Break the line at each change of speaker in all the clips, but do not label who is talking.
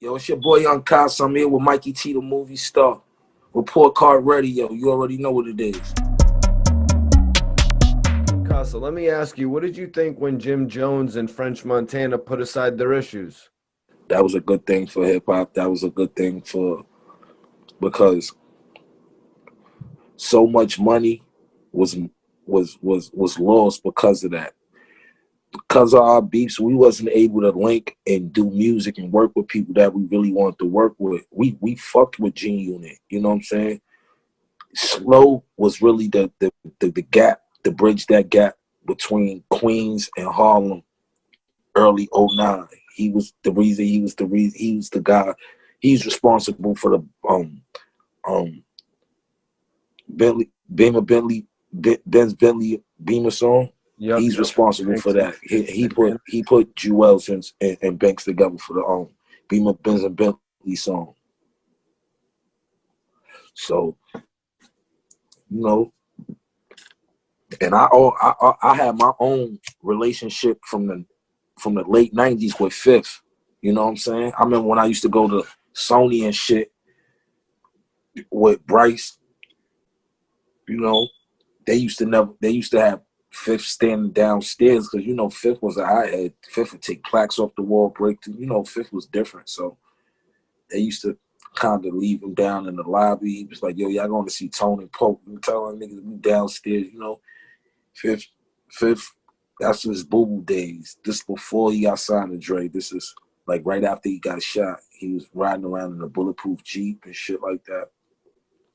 Yo, it's your boy Unkasa. I'm here with Mikey T, the movie star. Report card ready, yo. You already know what it is.
Kasa, let me ask you, what did you think when Jim Jones and French Montana put aside their issues?
That was a good thing for hip hop. That was a good thing for because so much money was was lost because of that. Because of our beefs, we wasn't able to link and do music and work with people that we really wanted to work with. We fucked with G Unit. You know what I'm saying? Slow was really the gap, to bridge that gap between Queens and Harlem early '09. He was the guy. He's responsible for the um Bentley Beamer song.
Yep,
He's
yep.
responsible for that. He put Jewels and Banks together for the Beamer Benz and Bentley song. So you know, and I had my own relationship from the late '90s with Fifth. You know what I'm saying? I remember when I used to go to Sony and shit with Bryce. You know, they used to have Fifth standing downstairs because Fifth was a high Fifth would take plaques off the wall, break through. Fifth was different, so they used to kind of leave him down in the lobby. He was like, "Yo, y'all going to see Tony Pope?" You telling niggas to be downstairs. Fifth, Fifth. That's his boo boo days. This before he got signed to Dre. This is like right after he got shot. He was riding around in a bulletproof Jeep and shit like that.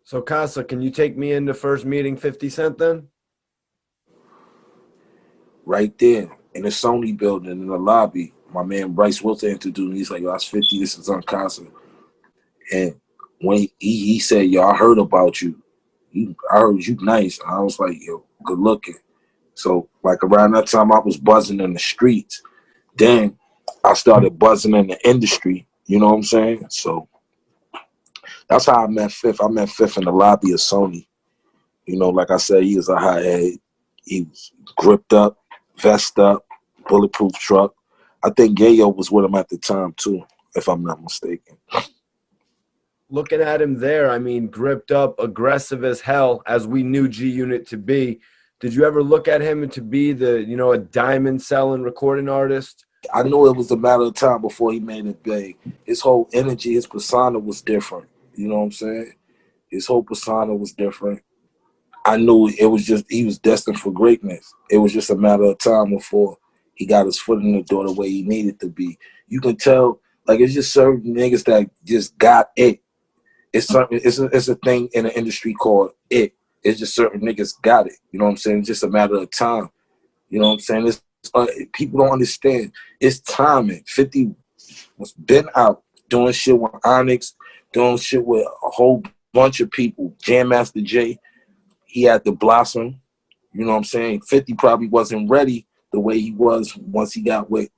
So, Kasa, can you take me into first meeting 50 Cent then?
Right there in the Sony building in the lobby. My man Bryce Wilson introduced me. He's like, "Yo, that's 50. This is Unkasa." And when he said, "Yo, I heard about you. I heard you nice." And I was like, "Yo, good looking." So like around that time, I was buzzing in the streets. Then I started buzzing in the industry. You know what I'm saying? So that's how I met Fifth. I met Fifth in the lobby of Sony. Like I said, he was a high head. He was gripped up, vest up, bulletproof truck. I think Yayo was with him at the time too, if I'm not mistaken.
Looking at him there, I mean, gripped up, aggressive as hell, as we knew G Unit to be. Did you ever look at him to be a diamond selling recording artist?
I knew it was a matter of time before he made it big. His whole energy, his persona was different. You know what I'm saying? His whole persona was different. I knew it was just he was destined for greatness. It was just a matter of time before he got his foot in the door the way he needed to be. You can tell, like it's just certain niggas that just got it. It's a thing in the industry called it. It's just certain niggas got it. You know what I'm saying? It's just a matter of time. You know what I'm saying? People don't understand. It's timing. 50 was been out doing shit with Onyx, doing shit with a whole bunch of people. Jam Master Jay, he had to blossom. You know what I'm saying? 50 probably wasn't ready the way he was once he got with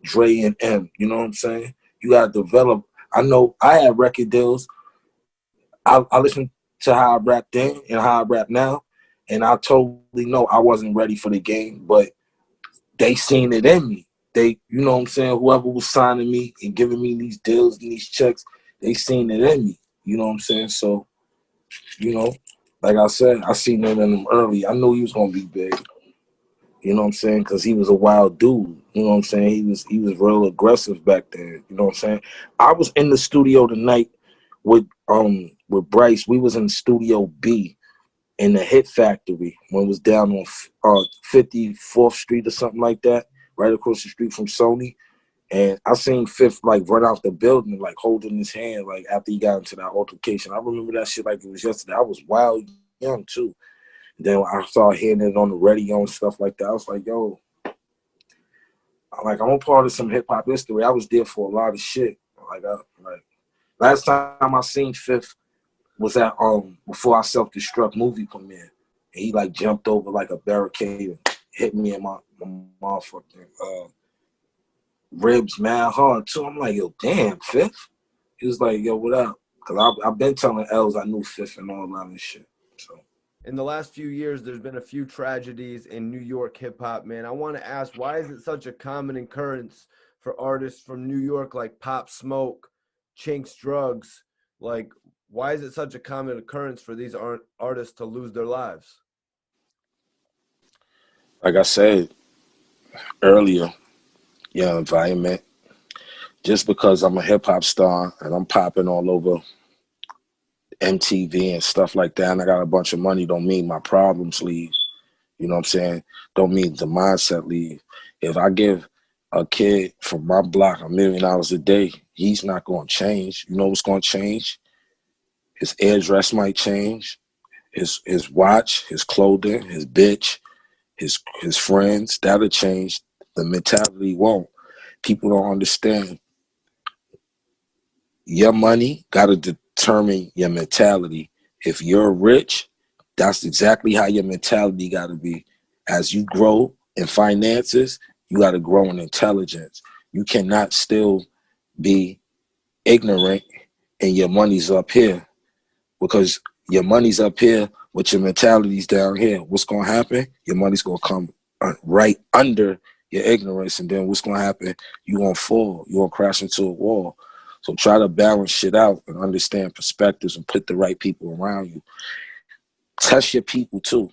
Dre and M. You know what I'm saying? You got to develop. I know I had record deals. I listened to how I rap then and how I rap now, and I totally know I wasn't ready for the game, but they seen it in me. You know what I'm saying? Whoever was signing me and giving me these deals and these checks, they seen it in me. You know what I'm saying? So, you know, like I said, I seen it in him early. I knew he was gonna be big. You know what I'm saying? Because he was a wild dude. You know what I'm saying? He was real aggressive back then. You know what I'm saying? I was in the studio tonight with Bryce. We was in Studio B in the Hit Factory when it was down on 54th Street or something like that, right across the street from Sony. And I seen Fifth like run out the building, like holding his hand, like after he got into that altercation. I remember that shit like it was yesterday. I was wild young too. Then I started hearing it on the radio and stuff like that. I was like, yo, I'm a part of some hip hop history. I was there for a lot of shit. Like last time I seen Fifth was at before I self-destruct movie premiere. And he like jumped over like a barricade and hit me in my motherfucking ribs mad hard too. I'm like, yo, damn, Fifth. He was like, yo, what up? Cause I've been telling Els I knew Fifth and all that and shit. So
In the last few years, there's been a few tragedies in New York hip hop, man. I want to ask, why is it such a common occurrence for artists from New York like Pop Smoke chinks drugs. Like, why is it such a common occurrence for these artists to lose their lives?
Like I said earlier, your environment. Just because I'm a hip hop star and I'm popping all over MTV and stuff like that, and I got a bunch of money, don't mean my problems leave. You know what I'm saying? Don't mean the mindset leave. If I give a kid from my block $1 million a day, he's not going to change. You know what's going to change? His address might change, his watch, his clothing, his bitch, his friends. That'll change. The mentality won't. People don't understand. Your money got to determine your mentality. If you're rich, that's exactly how your mentality got to be. As you grow in finances, you got to grow in intelligence. You cannot still be ignorant and your money's up here, because your money's up here but your mentality's down here. What's going to happen? Your money's going to come right under your ignorance, and then what's going to happen? You're going to fall. You're going to crash into a wall. So try to balance shit out and understand perspectives and put the right people around you. Test your people too.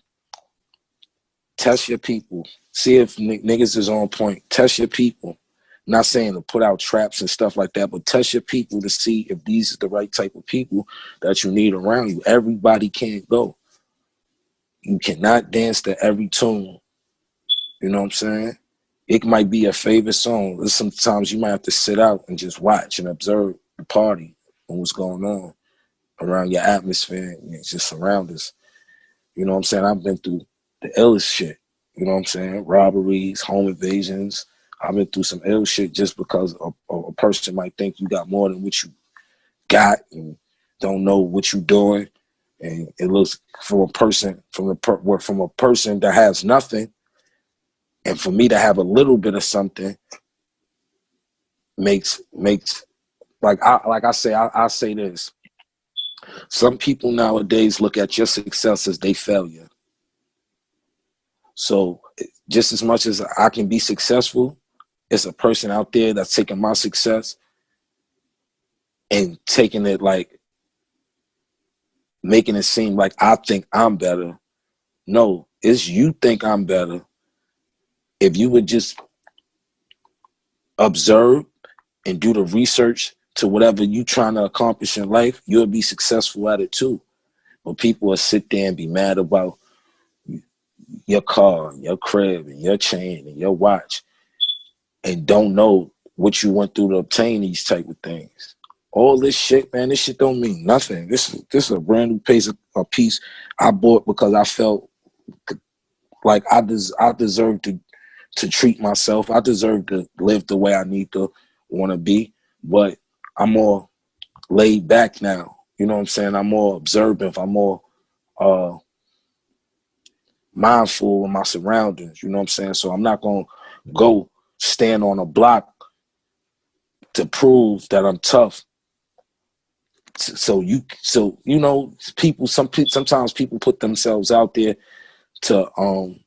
Test your people. See if niggas is on point. Test your people. Not saying to put out traps and stuff like that, but test your people to see if these are the right type of people that you need around you. Everybody can't go. You cannot dance to every tune. You know what I'm saying? It might be a favorite song. Sometimes you might have to sit out and just watch and observe the party and what's going on around your atmosphere and just surroundings. You know what I'm saying? I've been through the illest shit. You know what I'm saying? Robberies, home invasions. I've been through some ill shit just because a person might think you got more than what you got and don't know what you're doing. And it looks from a person from a person that has nothing, and for me to have a little bit of something makes I say this. Some people nowadays look at your success as they failure. So just as much as I can be successful, it's a person out there that's taking my success and taking it like making it seem like I think I'm better. No, it's you think I'm better. If you would just observe and do the research to whatever you trying to accomplish in life, you'll be successful at it too. But people will sit there and be mad about your car, and your crib, and your chain, and your watch, and don't know what you went through to obtain these type of things. All this shit, man, this shit don't mean nothing. This is a brand new piece I bought because I felt like I deserve to treat myself. I deserve to live the way I need to want to be. But I'm more laid back now. You know what I'm saying? I'm more observant. I'm more mindful of my surroundings. You know what I'm saying? So I'm not going to go stand on a block to prove that I'm tough. So you know, sometimes people put themselves out there to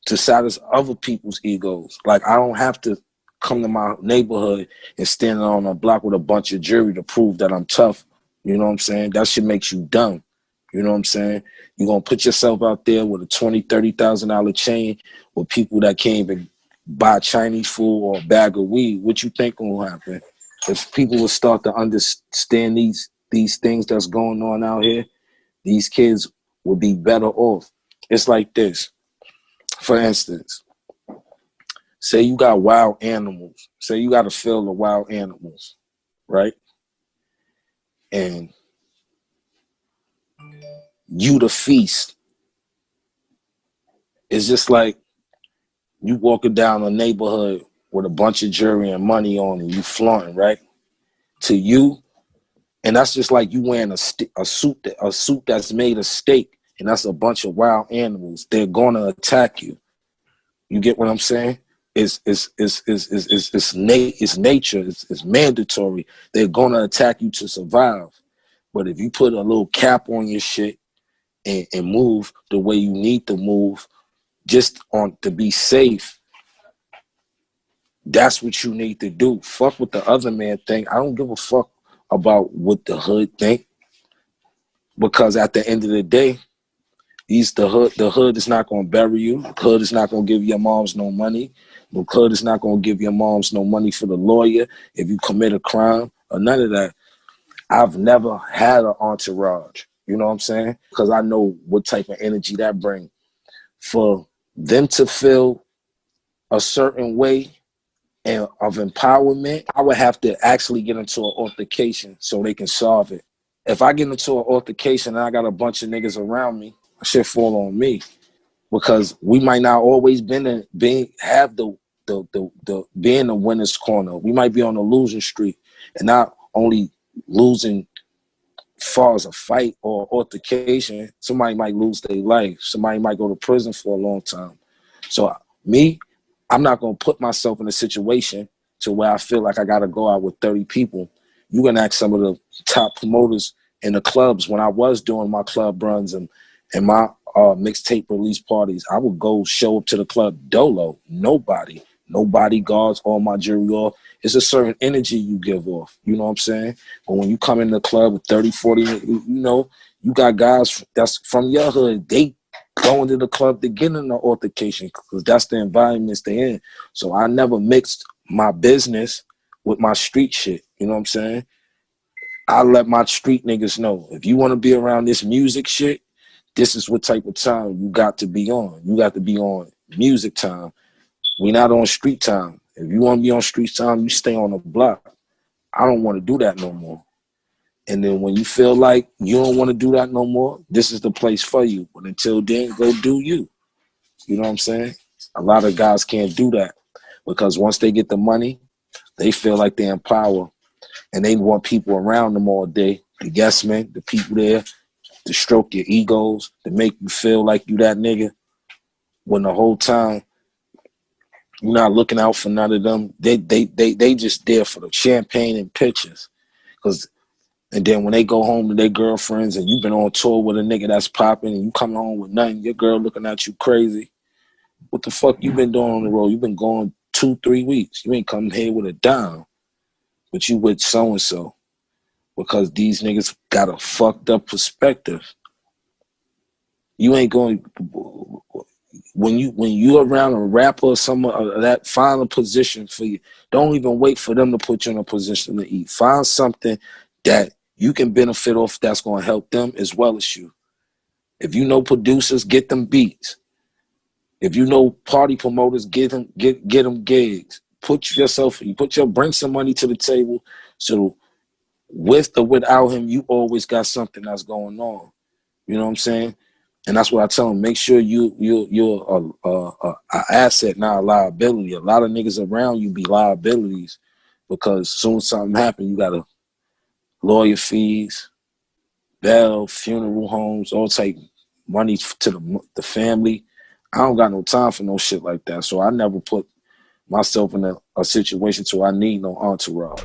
satisfy other people's egos. Like, I don't have to come to my neighborhood and stand on a block with a bunch of jewelry to prove that I'm tough. You know what I'm saying? That shit makes you dumb. You know what I'm saying? You're gonna put yourself out there with a $20,000-$30,000 chain with people that can't even buy Chinese food or a bag of weed. What you think gonna happen? If people will start to understand these things that's going on out here, these kids will be better off. It's like this. For instance, say you got wild animals. Say you got a field of wild animals, right? And you the feast. It's just like you walking down a neighborhood with a bunch of jewelry and money on and you flaunting, right? To you, and that's just like you wearing a suit that's made of steak, and that's a bunch of wild animals. They're gonna attack you. You get what I'm saying? It's nature. It's mandatory. They're gonna attack you to survive. But if you put a little cap on your shit and move the way you need to move, just on to be safe, That's what you need to do. Fuck what the other man think. I don't give a fuck about what the hood think, because at the end of the day, the hood is not gonna bury you. The hood is not gonna give your moms no money. The hood is not gonna give your moms no money for the lawyer if you commit a crime or none of that. I've never had an entourage. You know what I'm saying? Because I know what type of energy that brings. For them to feel a certain way and of empowerment, I would have to actually get into an altercation so they can solve it. If I get into an altercation and I got a bunch of niggas around me, shit fall on me, because we might not always have the be in the winner's corner. We might be on the losing streak, and not only losing far as a fight or altercation. Somebody might lose their life. Somebody might go to prison for a long time. So me, I'm not gonna put myself in a situation to where I feel like I gotta go out with 30 people. You can ask some of the top promoters in the clubs when I was doing my club runs and my mixtape release parties. I would go show up to the club dolo. No bodyguards, all my jury off. It's a certain energy you give off. You know what I'm saying? But when you come in the club with 30, 40, you know, you got guys that's from your hood. They go into the club to get in the altercation because that's the environments they in. So I never mixed my business with my street shit. You know what I'm saying? I let my street niggas know, if you want to be around this music shit, this is what type of time you got to be on. You got to be on music time. We not on street time. If you want to be on street time, you stay on the block. I don't want to do that no more. And then when you feel like you don't want to do that no more, this is the place for you. But until then, go do you. You know what I'm saying? A lot of guys can't do that because once they get the money, they feel like they're in power and they want people around them all day. The yes men, the people there, to stroke your egos, to make you feel like you that nigga. When the whole time you're not looking out for none of them. They just there for the champagne and pictures. And then when they go home to their girlfriends and you've been on tour with a nigga that's popping and you come home with nothing, your girl looking at you crazy. What the fuck you been doing on the road? You been gone 2-3 weeks. You ain't come here with a dime, but you with so-and-so because these niggas got a fucked up perspective. You ain't going... When you around a rapper or someone that, find a position for you. Don't even wait for them to put you in a position to eat. Find something that you can benefit off that's going to help them as well as you. If you know producers, get them beats. If you know party promoters, get them gigs. Bring some money to the table. So with or without him, you always got something that's going on. You know what I'm saying? And that's what I tell them. Make sure you're a asset, not a liability. A lot of niggas around you be liabilities because as soon as something happens, you got to lawyer fees, bail, funeral homes, all type money to the family. I don't got no time for no shit like that. So I never put myself in a situation where I need no entourage.